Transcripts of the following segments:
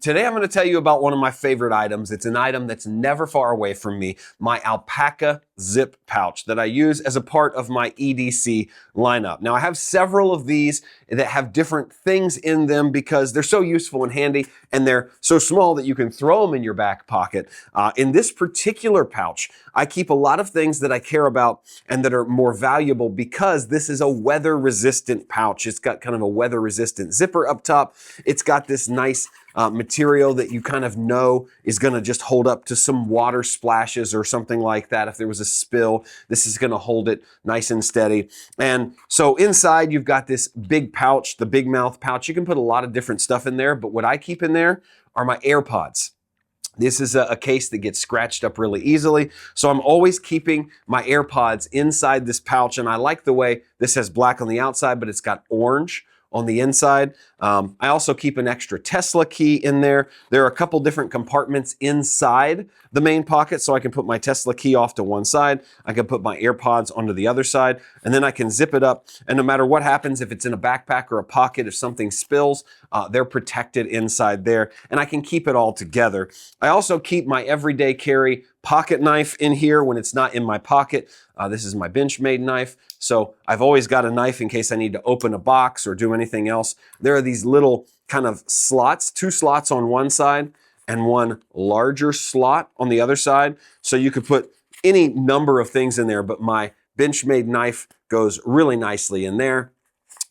Today I'm going to tell you about one of my favorite items. It's an item that's never far away from me, my ALPAKA Zip Pouch that I use as a part of my EDC lineup. Now I have several of these that have different things in them because they're so useful and handy, and they're so small that you can throw them in your back pocket. In this particular pouch, I keep a lot of things that I care about and that are more valuable because this is a weather-resistant pouch. It's got kind of a weather-resistant zipper up top. It's got this nice material that you kind of know is going to just hold up to some water splashes or something like that. If there was a spill, this is going to hold it nice and steady. And so inside you've got this big pouch, the big mouth pouch. You can put a lot of different stuff in there, but what I keep in there are my AirPods. This is a case that gets scratched up really easily. So I'm always keeping my AirPods inside this pouch, and I like the way this has black on the outside, but it's got orange on the inside. I also keep an extra Tesla key in there. There are a couple different compartments inside the main pocket, so I can put my Tesla key off to one side. I can put my AirPods onto the other side, and then I can zip it up. And no matter what happens, if it's in a backpack or a pocket, if something spills, they're protected inside there, and I can keep it all together. I also keep my everyday carry pocket knife in here when it's not in my pocket. This is my Benchmade knife. So I've always got a knife in case I need to open a box or do anything else. There are these little kind of slots, 2 slots on one side and one larger slot on the other side. So you could put any number of things in there, but my Benchmade knife goes really nicely in there.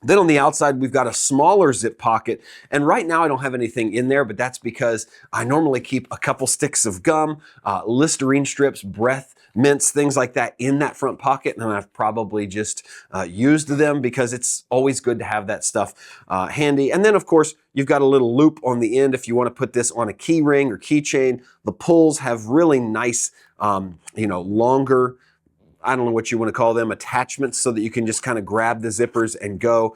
Then on the outside, we've got a smaller zip pocket. And right now I don't have anything in there, but that's because I normally keep a couple sticks of gum, Listerine strips, breath mints, things like that in that front pocket. And I've probably just used them because it's always good to have that stuff handy. And then of course, you've got a little loop on the end if you want to put this on a key ring or keychain. The pulls have really nice, longer, I don't know what you want to call them, attachments, so that you can just kind of grab the zippers and go.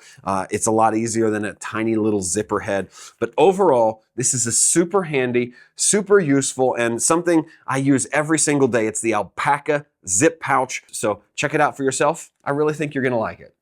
It's a lot easier than a tiny little zipper head. But overall, this is a super handy, super useful, and something I use every single day. It's the ALPAKA Zip Pouch. So check it out for yourself. I really think you're going to like it.